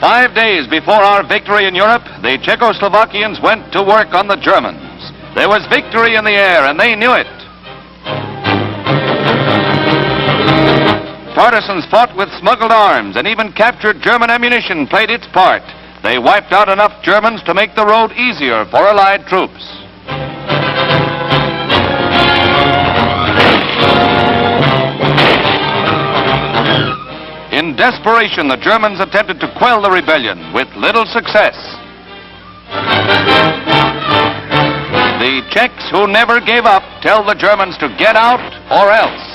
5 days before our victory in Europe, the Czechoslovakians went to work on the Germans. There was victory in the air, and they knew it. Partisans fought with smuggled arms, and even captured German ammunition played its part. They wiped out enough Germans to make the road easier for Allied troops. In desperation, the Germans attempted to quell the rebellion with little success. The Czechs, who never gave up, tell the Germans to get out or else.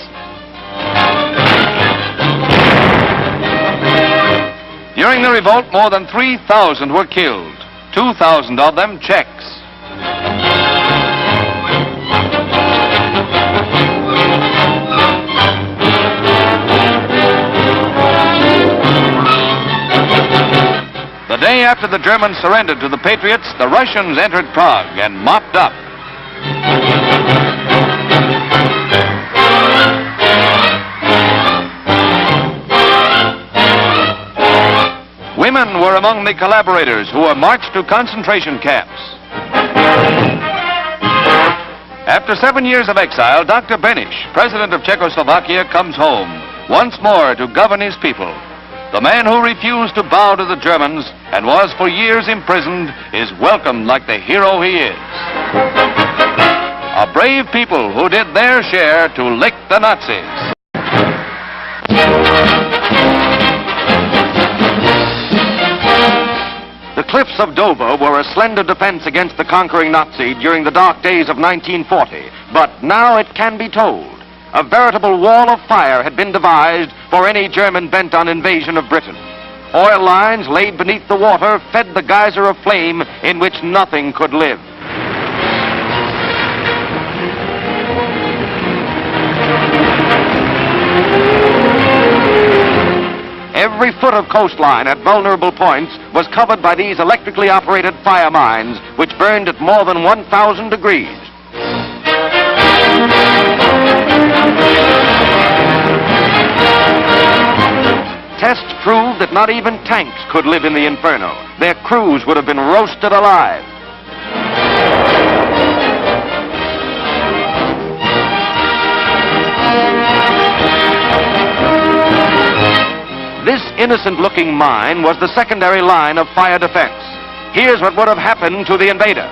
During the revolt, more than 3,000 were killed, 2,000 of them Czechs. The day after the Germans surrendered to the Patriots, the Russians entered Prague and mopped up. Women were among the collaborators who were marched to concentration camps. After 7 years of exile, Dr. Beneš, president of Czechoslovakia, comes home once more to govern his people. The man who refused to bow to the Germans and was for years imprisoned is welcomed like the hero he is. A brave people who did their share to lick the Nazis. The cliffs of Dover were a slender defense against the conquering Nazi during the dark days of 1940, but now it can be told. A veritable wall of fire had been devised for any German bent on invasion of Britain. Oil lines laid beneath the water fed the geyser of flame in which nothing could live. Every foot of coastline at vulnerable points was covered by these electrically operated fire mines, which burned at more than 1,000 degrees. Tests proved that not even tanks could live in the inferno. Their crews would have been roasted alive. This innocent-looking mine was the secondary line of fire defense. Here's what would have happened to the invader.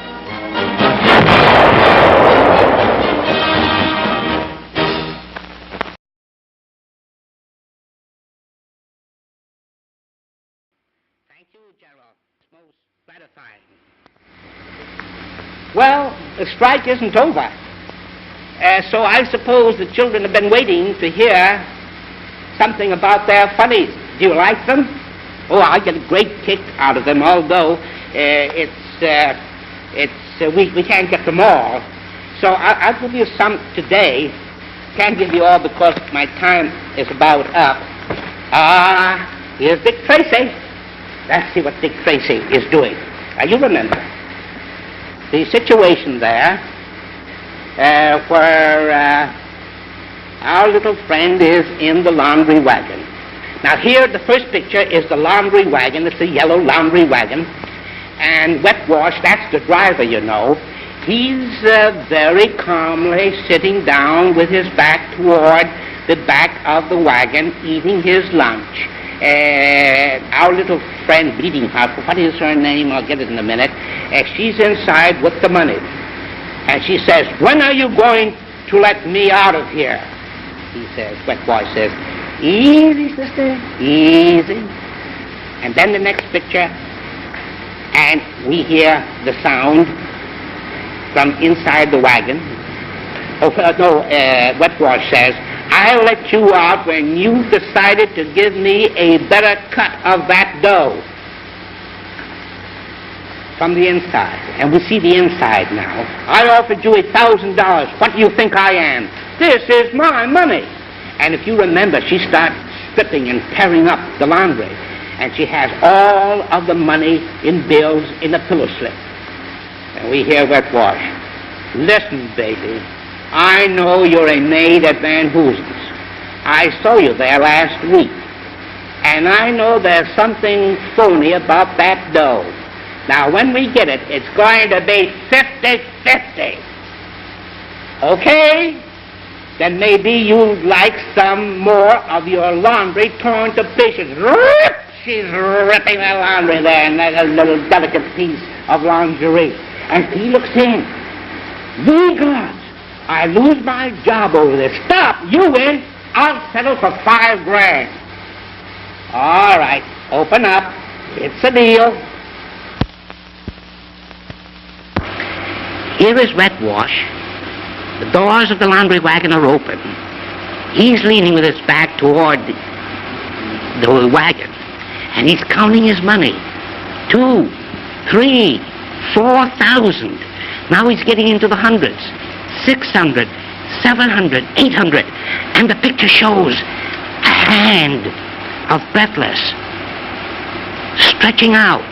Thank you, Gerald. It's most gratifying. Well, the strike isn't over. So I suppose the children have been waiting to hear something about their funnies. Do you like them? Oh, I get a great kick out of them, although we can't get them all. So I'll give you some today. Can't give you all because my time is about up. Here's Dick Tracy. Let's see what Dick Tracy is doing. Now, you remember the situation there where our little friend is in the laundry wagon. Now, here, the first picture is the laundry wagon. It's a yellow laundry wagon. And Wet Wash, that's the driver, you know. He's very calmly sitting down with his back toward the back of the wagon, eating his lunch. Our little friend, Bleeding Heart, what is her name? I'll get it in a minute. She's inside with the money. And she says, "When are you going to let me out of here?" He says, Wet Wash says, "Easy, sister, easy." And then the next picture, and we hear the sound from inside the wagon. Wet Wash says, "I'll let you out when you've decided to give me a better cut of that dough." From the inside. And we see the inside now. "I offered you $1,000. What do you think I am? This is my money." And if you remember, she starts stripping and tearing up the laundry. And she has all of the money in bills in a pillow slip. And we hear Wet Wash, "Listen, baby, I know you're a maid at Van Hoosen's. I saw you there last week. And I know there's something phony about that dough. Now, when we get it, it's going to be 50-50. Okay? Then maybe you'd like some more of your laundry torn to pieces. Rip! She's ripping the laundry there, and that little delicate piece of lingerie. And he looks in. Ye gods, I lose my job over this. Stop! You win. I'll settle for $5,000. All right, open up. It's a deal. Here is Wet Wash. The doors of the laundry wagon are open. He's leaning with his back toward the wagon, and he's counting his money. 2, 3, 4,000. Now he's getting into the hundreds. 600, 700, 800. And the picture shows a hand of Breathless stretching out.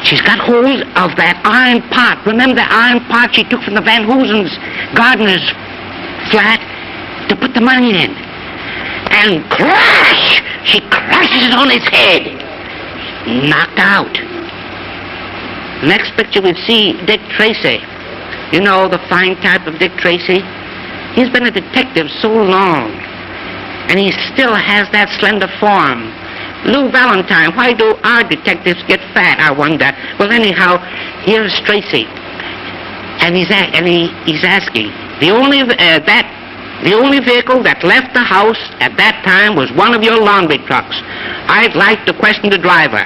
She's got hold of that iron pot. Remember the iron pot she took from the Van Hoosen's gardener's flat to put the money in? And crash! She crashes it on his head. Knocked out. Next picture we see Dick Tracy. You know, the fine type of Dick Tracy? He's been a detective so long, and he still has that slender form. Lou Valentine, why do our detectives get fat, I wonder? Well, anyhow, here's Tracy, and he's asking, the only vehicle that left the house at that time was one of your laundry trucks. I'd like to question the driver.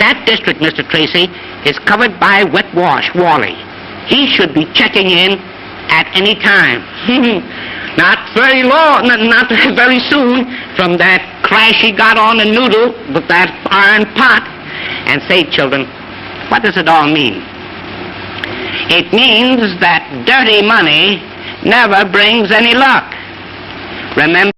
That district, Mr. Tracy, is covered by Wet Wash, Wally. He should be checking in at any time. Not very long, not very soon, from that crash he got on the noodle with that iron pot. And say, children, what does it all mean? It means that dirty money never brings any luck. Remember